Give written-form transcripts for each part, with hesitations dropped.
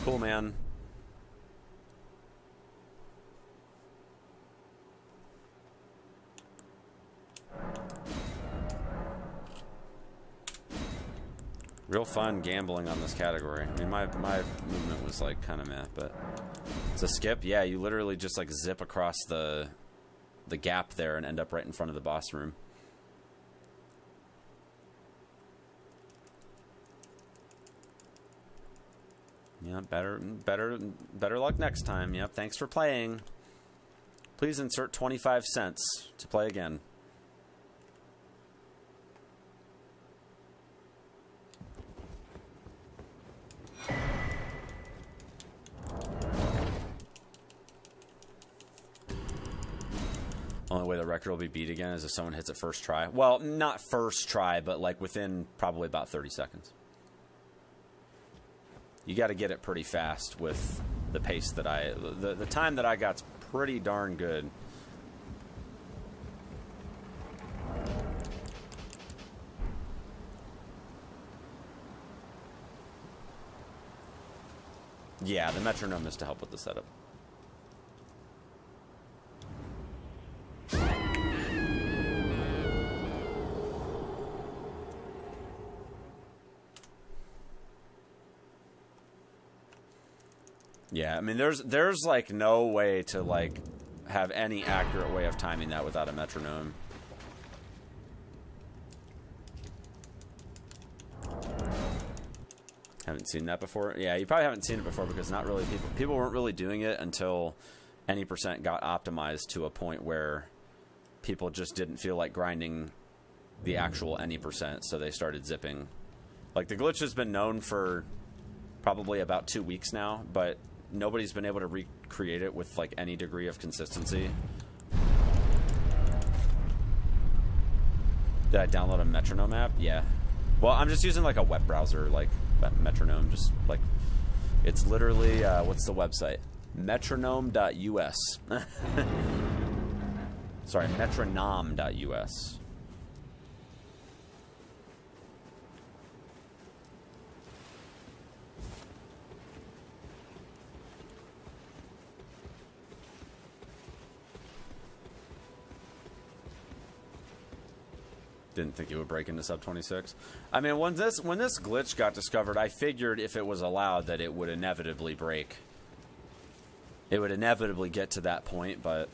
Cool, man. Real fun gambling on this category. I mean, my movement was like kind of meh, but it's a skip. Yeah, you literally just like zip across the gap there and end up right in front of the boss room. Yeah, better luck next time. Yep, thanks for playing. Please insert 25 cents to play again. Only way the record will be beat again is if someone hits it first try. Well, not first try, but like within probably about 30 seconds. You got to get it pretty fast with the pace that the time that I got's pretty darn good. Yeah, the metronome is to help with the setup. Yeah, I mean, there's like no way to like have any accurate way of timing that without a metronome. Haven't seen that before. Yeah, you probably haven't seen it before because not really people weren't really doing it until any percent got optimized to a point where people just didn't feel like grinding the actual any percent, so they started zipping. Like the glitch has been known for probably about 2 weeks now, but nobody's been able to recreate it with like any degree of consistency. Did I download a metronome app? Yeah. Well, I'm just using like a web browser, like metronome, just like it's literally what's the website? Metronome.us. Sorry, metronome.us. Didn't think it would break into sub 26. I mean, when this glitch got discovered, I figured if it was allowed that it would inevitably break. It would inevitably get to that point, but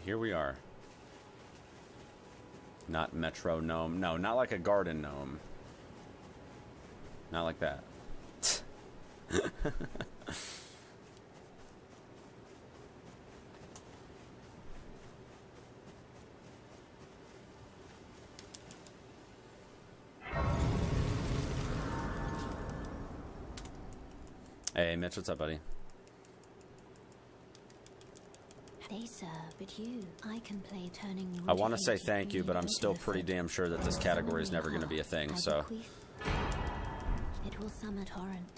here we are. Not metronome. No, not like a garden gnome. Not like that. Hey, Mitch, what's up, buddy? Hey, sir, but I can play turning. I want to say thank you, but I'm still pretty damn sure that this category is never going to be a thing, so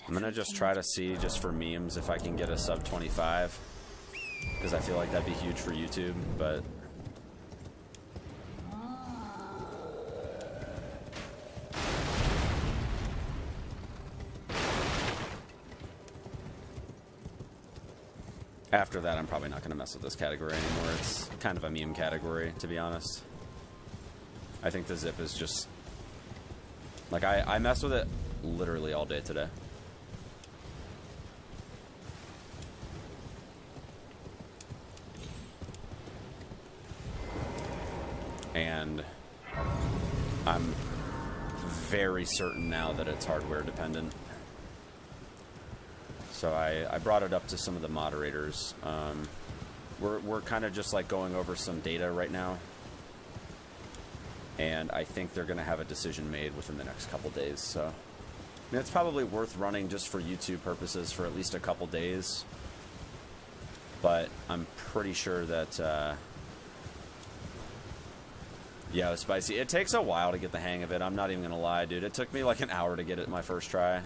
I'm going to just try to see, just for memes, if I can get a sub 25, because I feel like that'd be huge for YouTube, but after that, I'm probably not going to mess with this category anymore. It's kind of a meme category, to be honest. I think the zip is just... like, I mess with it literally all day today. And I'm very certain now that it's hardware dependent. So I brought it up to some of the moderators. We're kind of just like going over some data right now, and I think they're going to have a decision made within the next couple days. So mean, it's probably worth running just for YouTube purposes for at least a couple days. But I'm pretty sure that, yeah, it was spicy. It takes a while to get the hang of it. I'm not even gonna lie, dude. It took me like an hour to get it my first try.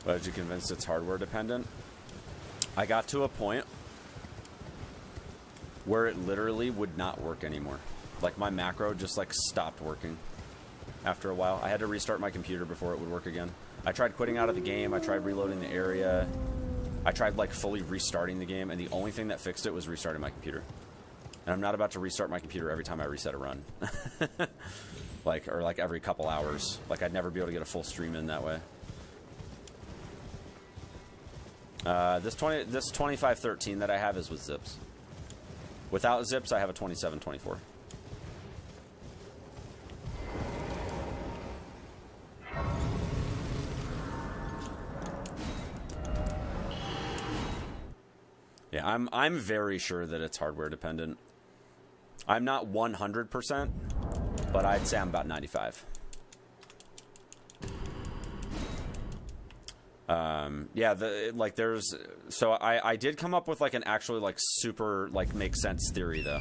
But did you convince it's hardware dependent? I got to a point where it literally would not work anymore. Like my macro just like stopped working after a while. I had to restart my computer before it would work again. I tried quitting out of the game. I tried reloading the area. I tried like fully restarting the game, and the only thing that fixed it was restarting my computer. And I'm not about to restart my computer every time I reset a run. Or like every couple hours. Like I'd never be able to get a full stream in that way. This 2513 that I have is with zips. Without zips, I have a 2724. Yeah, I'm very sure that it's hardware dependent. I'm not 100%, but I'd say I'm about 95. Yeah, so I did come up with like an actually like super like makes sense theory though,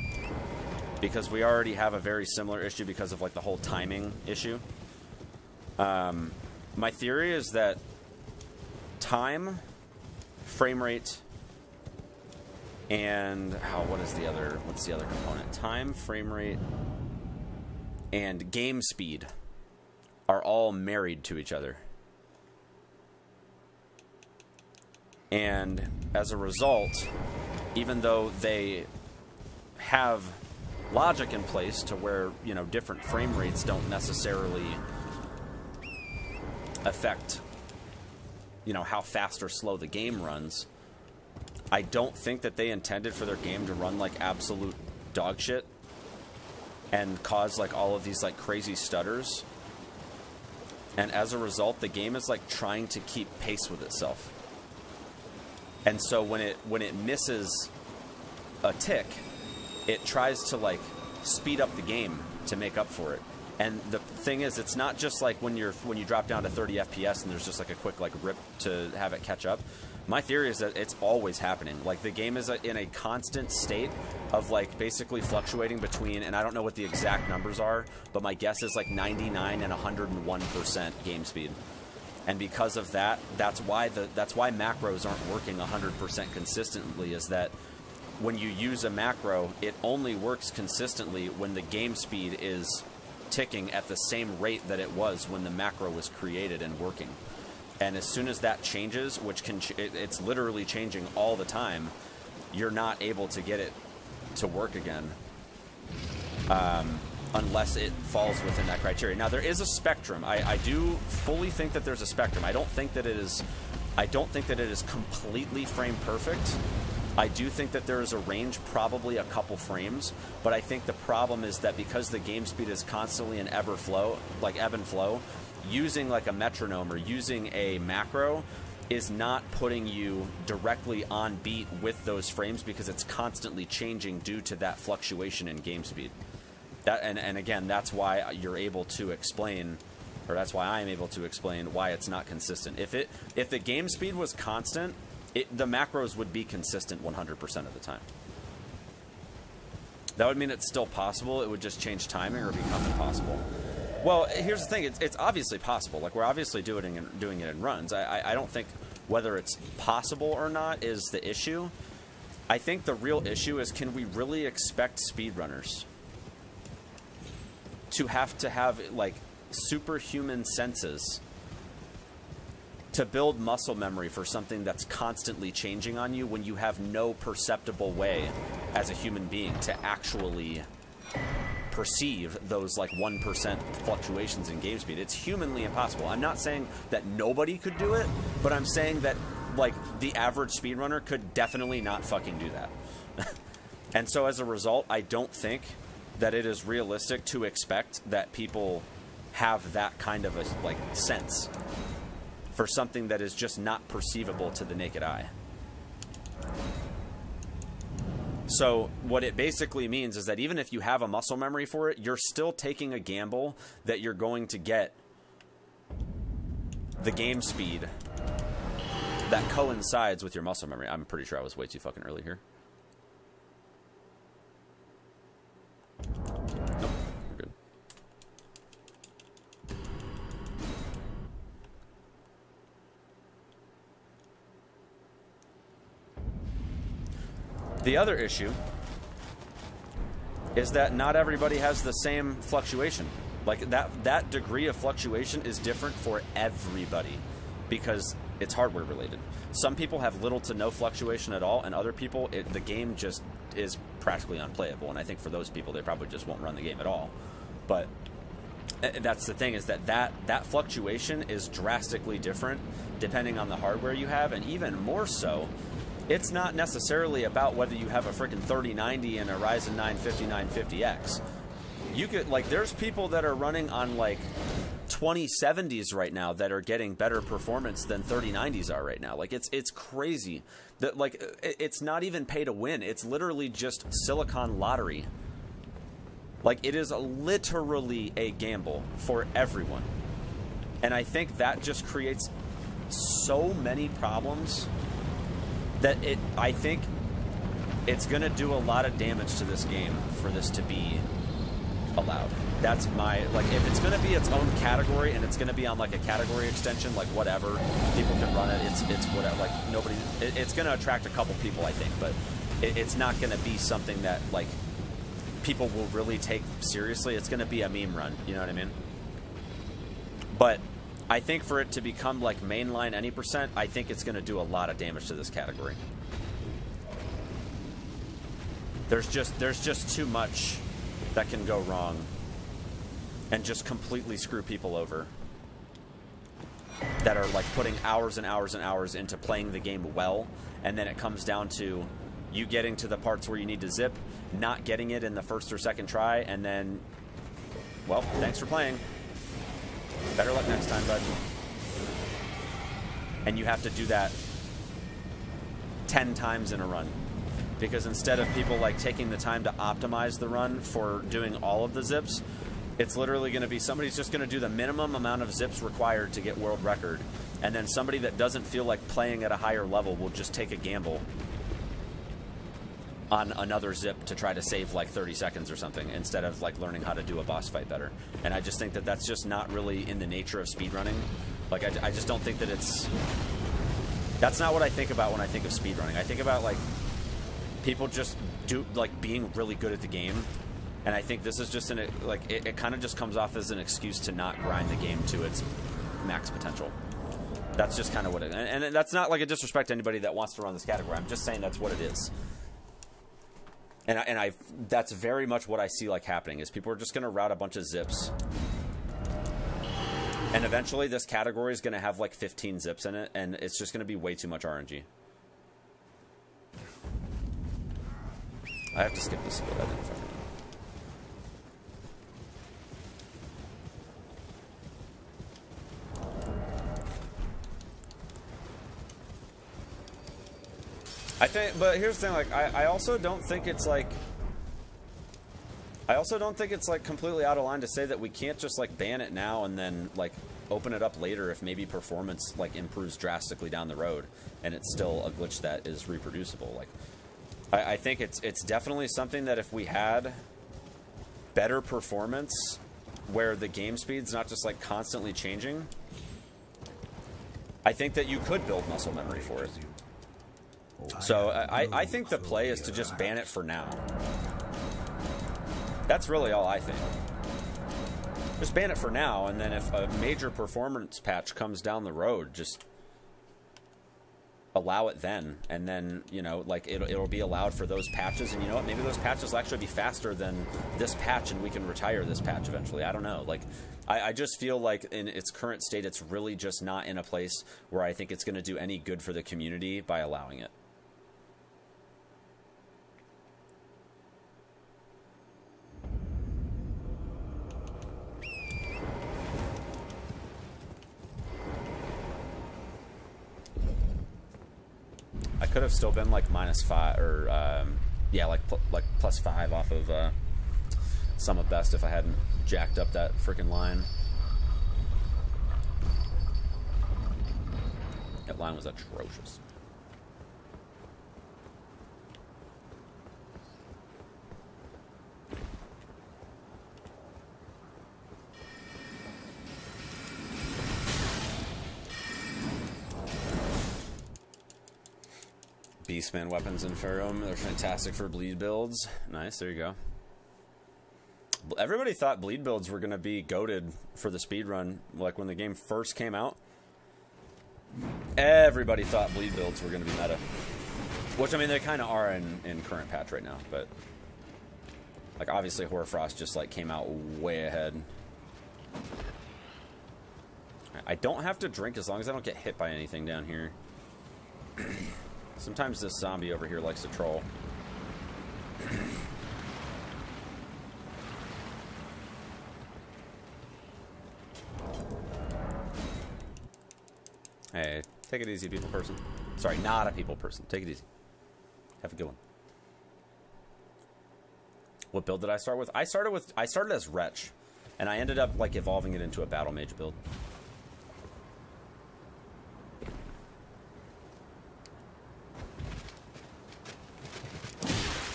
because we already have a very similar issue because of like the whole timing issue. My theory is that time, frame rate, and what's the other component? Time, frame rate, and game speed are all married to each other. And as a result, even though they have logic in place to where, you know, different frame rates don't necessarily affect, you know, how fast or slow the game runs, I don't think that they intended for their game to run like absolute dog shit and cause like all of these like crazy stutters. And as a result, the game is like trying to keep pace with itself. And so when it misses a tick, it tries to like speed up the game to make up for it. And the thing is, it's not just like when you drop down to 30 FPS and there's just like a quick like rip to have it catch up. My theory is that it's always happening. Like the game is in a constant state of like basically fluctuating between, and I don't know what the exact numbers are, but my guess is like 99 and 101% game speed. And because of that, that's why macros aren't working 100% consistently, is that when you use a macro, it only works consistently when the game speed is ticking at the same rate that it was when the macro was created and working. And as soon as that changes, which it's literally changing all the time, you're not able to get it to work again. Unless it falls within that criteria. Now there is a spectrum. I do fully think that there's a spectrum. I don't think that it is completely frame perfect. I do think that there is a range, probably a couple frames, but I think the problem is that because the game speed is constantly in ebb and flow, using like a metronome or using a macro is not putting you directly on beat with those frames because it's constantly changing due to that fluctuation in game speed. And again, that's why you're able to explain, or that's why I'm able to explain why it's not consistent. If the game speed was constant, the macros would be consistent 100% of the time. That would mean it's still possible. It would just change timing or become impossible. Well, here's the thing. It's obviously possible. Like, we're obviously doing it in runs. I don't think whether it's possible or not is the issue. I think the real issue is, can we really expect speedrunners to have like superhuman senses to build muscle memory for something that's constantly changing on you when you have no perceptible way as a human being to actually perceive those like 1% fluctuations in game speed? It's humanly impossible. I'm not saying that nobody could do it, but I'm saying that like the average speedrunner could definitely not fucking do that. And so as a result, I don't think that it is realistic to expect that people have that kind of a like sense for something that is just not perceivable to the naked eye. So what it basically means is that even if you have a muscle memory for it, you're still taking a gamble that you're going to get the game speed that coincides with your muscle memory. I'm pretty sure I was way too fucking early here. Nope, we're good. The other issue is that not everybody has the same fluctuation. Like that degree of fluctuation is different for everybody because it's hardware related. Some people have little to no fluctuation at all, and other people, the game just is practically unplayable. And I think for those people, they probably just won't run the game at all. But that's the thing, is that fluctuation is drastically different depending on the hardware you have, and even more so, it's not necessarily about whether you have a freaking 3090 and a Ryzen 9 5950X. You could, like, there's people that are running on like 2070s right now that are getting better performance than 3090s are right now. Like, it's crazy that, like, it's not even pay to win. It's literally just silicon lottery. Like, it is literally a gamble for everyone. And I think that just creates so many problems that I think it's going to do a lot of damage to this game for this to be allowed. That's my, like, if it's going to be its own category and it's going to be on like a category extension, like whatever, people can run it, it's whatever, like nobody, it's going to attract a couple people, I think, but it's not going to be something that like people will really take seriously. It's going to be a meme run, you know what I mean? But I think for it to become like mainline any percent, I think it's going to do a lot of damage to this category. There's just too much that can go wrong and just completely screw people over that are like putting hours and hours and hours into playing the game well, and then it comes down to you getting to the parts where you need to zip, not getting it in the first or second try, and then, well, thanks for playing. Better luck next time, bud. And you have to do that 10 times in a run. Because instead of people like taking the time to optimize the run for doing all of the zips, it's literally going to be somebody's just going to do the minimum amount of zips required to get world record. And then somebody that doesn't feel like playing at a higher level will just take a gamble on another zip to try to save like 30 seconds or something instead of like learning how to do a boss fight better. And I just think that that's just not really in the nature of speedrunning. Like, I just don't think that it's... That's not what I think about when I think of speedrunning. I think about like people just like being really good at the game. And I think this is just like it kind of just comes off as an excuse to not grind the game to its max potential. That's just kind of what it... And that's not like a disrespect to anybody that wants to run this category. I'm just saying that's what it is. And that's very much what I see like happening, is people are just going to route a bunch of zips. And eventually this category is going to have like 15 zips in it, and it's just going to be way too much RNG. I have to skip this split. I didn't fucking know. I think, but here's the thing, like, I also don't think it's like, completely out of line to say that we can't just like ban it now and then like open it up later if maybe performance like improves drastically down the road and it's still a glitch that is reproducible. Like, I think it's definitely something that if we had better performance where the game speed's not just like constantly changing, I think that you could build muscle memory for it. So I think the play is to just ban it for now. That's really all I think. Just ban it for now, and then if a major performance patch comes down the road, just allow it then. And then, you know, like it'll be allowed for those patches, and you know what, maybe those patches will actually be faster than this patch and we can retire this patch eventually. I don't know. Like, I just feel like in its current state, it's really just not in a place where I think it's going to do any good for the community by allowing it. I could have still been like -5 or yeah, like +5 off of Sum of Best if I hadn't jacked up that freaking line. That line was atrocious. Beastman weapons in Farum. They're fantastic for bleed builds. Nice, there you go. Everybody thought bleed builds were going to be goated for the speedrun, like when the game first came out. Everybody thought bleed builds were going to be meta. Which, I mean, they kind of are in current patch right now, but... Like, obviously, Hoarfrost just, like, came out way ahead. I don't have to drink as long as I don't get hit by anything down here. Sometimes this zombie over here likes to troll. Hey, take it easy, people person. Sorry, not a people person. Take it easy. Have a good one. What build did I start with? I started as Wretch, and I ended up like evolving it into a battle mage build.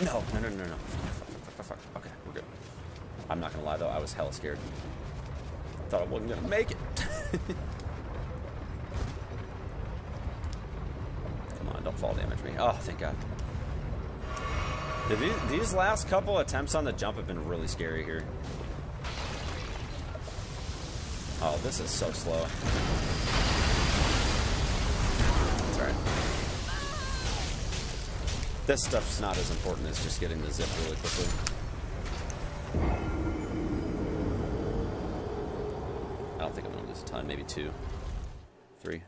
No. Fuck. Okay, we're good. I'm not gonna lie though, I was hella scared. Thought I wasn't gonna make it. Come on, don't fall damage me. Oh, thank God. These last couple attempts on the jump have been really scary here. Oh, this is so slow. That's alright. This stuff's not as important as just getting the zip really quickly. I don't think I'm gonna lose a ton, maybe 2, 3.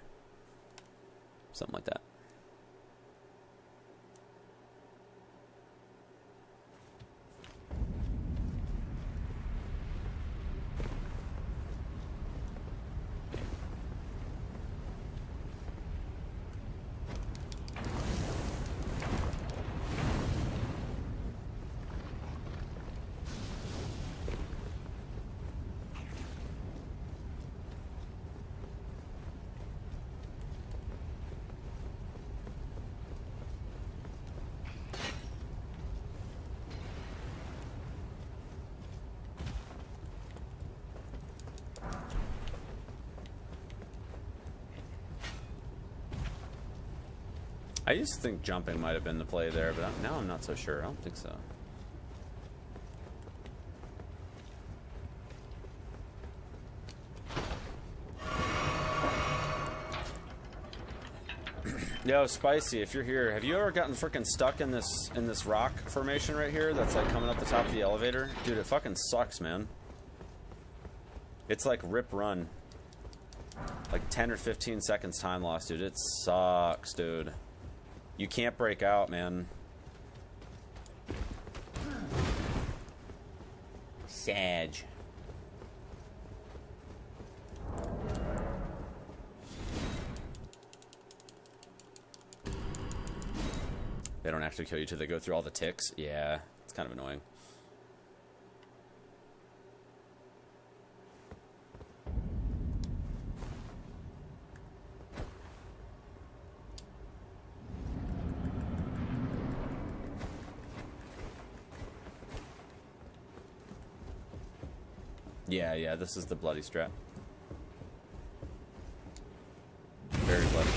Something like that. I used to think jumping might have been the play there, but now I'm not so sure. I don't think so. Yo, Spicy, if you're here, have you ever gotten freaking stuck in this rock formation right here that's like coming up the top of the elevator? Dude, it fucking sucks, man. It's like rip run. Like 10 or 15 seconds time loss, dude. It sucks, dude. You can't break out, man. Sag. They don't actually kill you till they go through all the ticks. Yeah, it's kind of annoying. Yeah, this is the bloody strat. Very bloody.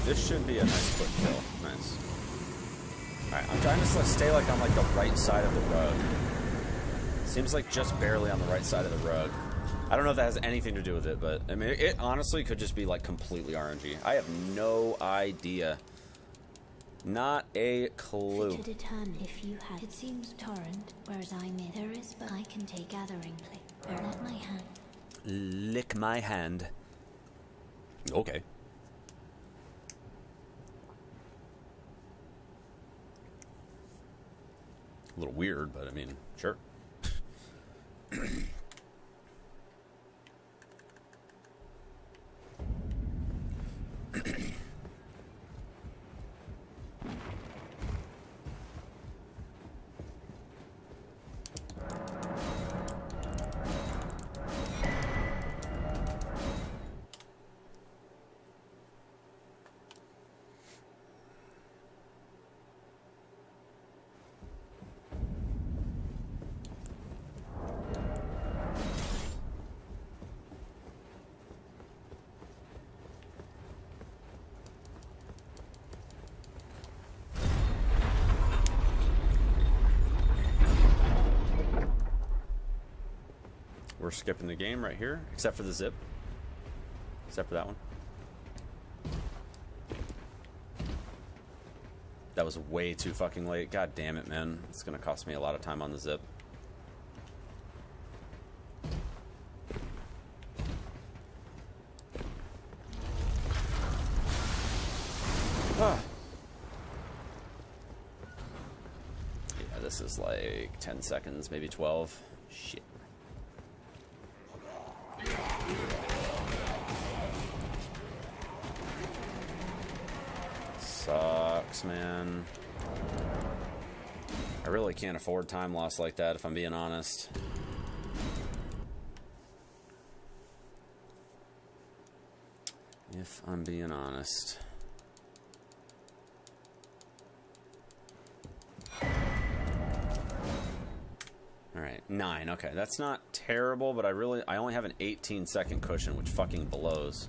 This should be a nice quick kill. Nice. Alright, I'm trying to stay like on like the right side of the rug. Seems like just barely on the right side of the rug. I don't know if that has anything to do with it, but I mean, it honestly could just be like completely RNG. I have no idea. Not a clue. To determine if you had, it seems torrent, whereas I'm in. There is, but I can take gathering play. Bear at my hand. Lick my hand. Okay. A little weird, but I mean, sure. We're skipping the game right here, except for the zip. Except for that one. That was way too fucking late. God damn it, man. It's gonna cost me a lot of time on the zip. Ah. Yeah, this is like 10 seconds, maybe 12. Shit. Sucks, man. I really can't afford time loss like that, if I'm being honest. If I'm being honest. Alright, 9. Okay, that's not terrible, but I only have an 18-second cushion, which fucking blows.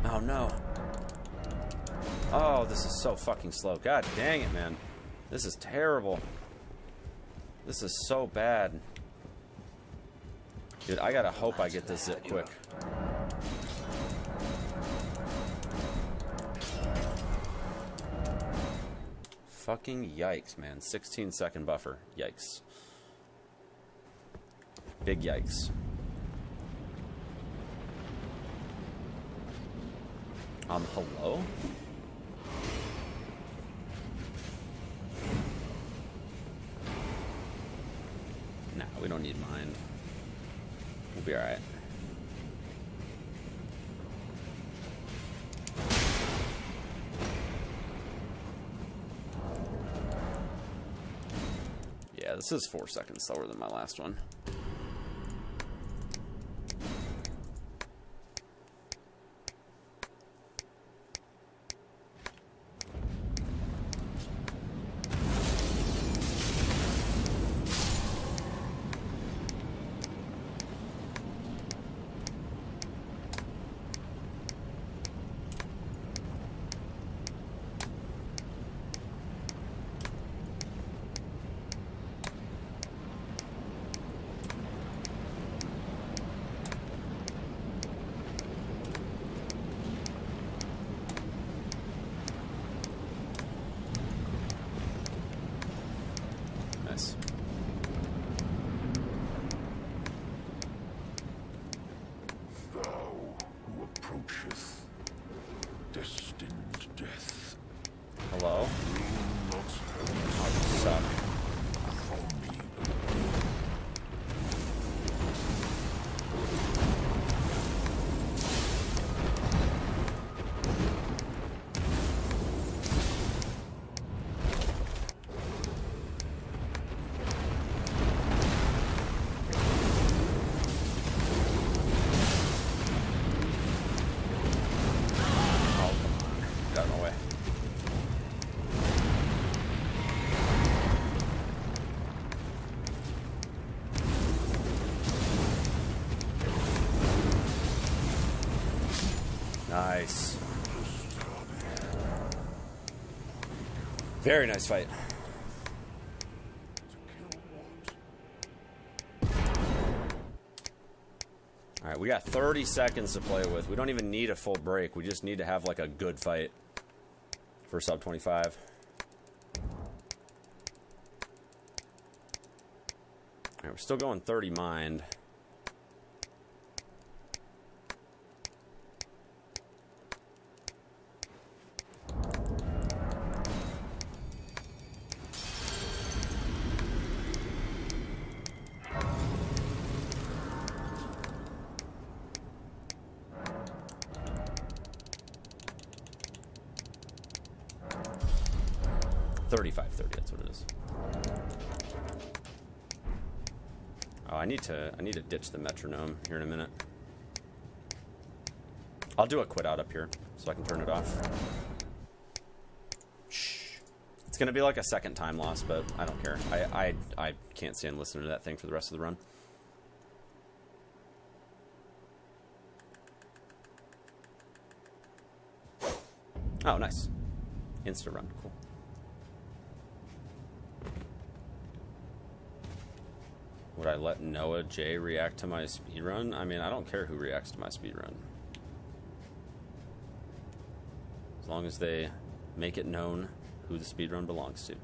Oh no. Oh, this is so fucking slow. God dang it, man. This is terrible. This is so bad. Dude, I gotta hope I get this zip quick. Fucking yikes, man. 16-second buffer. Yikes. Big yikes. Hello? Nah, we don't need mind. We'll be alright. Yeah, this is 4 seconds slower than my last one. Hello? Oh, you suck. Nice. Very nice fight. Alright, we got 30 seconds to play with. We don't even need a full break. We just need to have like a good fight for sub 25. Alright, we're still going 30 mind. That's what it is. Oh, I need to ditch the metronome here in a minute. I'll do a quit out up here so I can turn it off. Shh. It's gonna be like a second time loss, but I don't care. I can't stand listening to that thing for the rest of the run. Oh, nice. Insta run, cool. Would I let Noah J react to my speedrun? I mean, I don't care who reacts to my speedrun. As long as they make it known who the speedrun belongs to.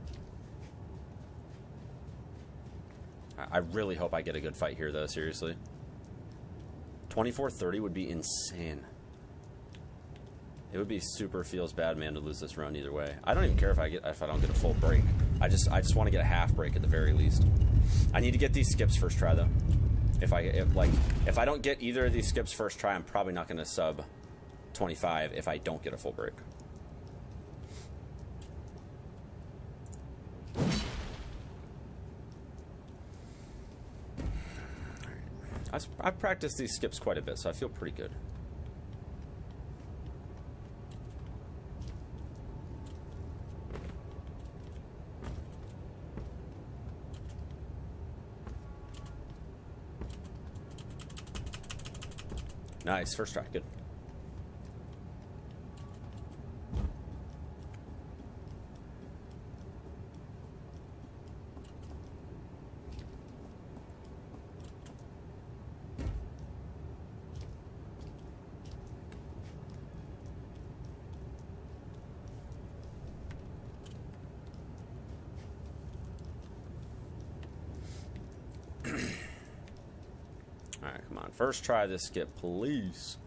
I really hope I get a good fight here, though, seriously. 24-30 would be insane. It would be super feels bad, man, to lose this run either way. I don't even care if I don't get a full break. I just want to get a half break at the very least. I need to get these skips first try though. If I don't get either of these skips first try, I'm probably not going to sub 25 if I don't get a full break. I've practiced these skips quite a bit, so I feel pretty good. Nice, first try, good. Alright, come on. First try this skip, please.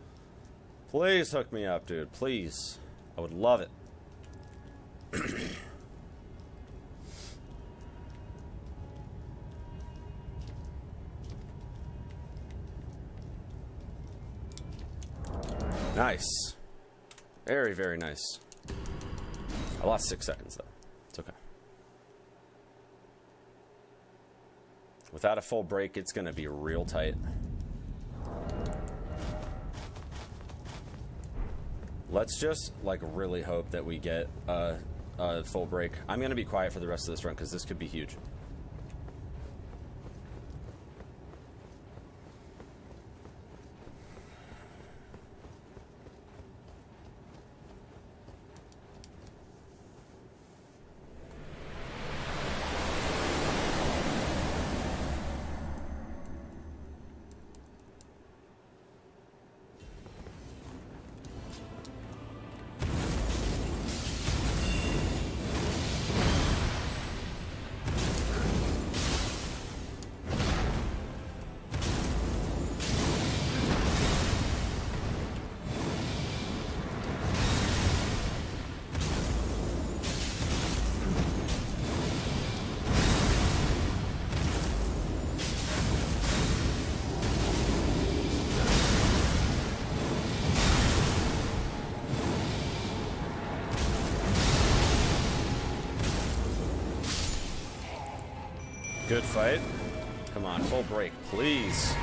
Please hook me up, dude. Please. I would love it. Nice. Very, very nice. I lost 6 seconds, though. It's okay. Without a full break, it's going to be real tight. Let's just, like, really hope that we get a full break. I'm going to be quiet for the rest of this run, because this could be huge. Good fight. Come on, full break, please.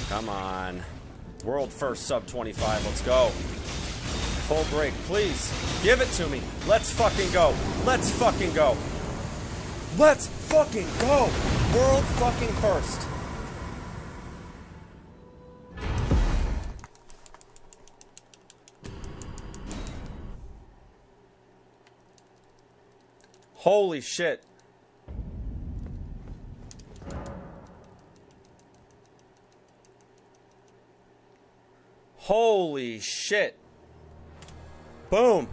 Come on. World first sub 25. Let's go. Full break, please. Give it to me. Let's fucking go. Let's fucking go. Let's fucking go. World fucking first. Holy shit. Holy shit. Boom.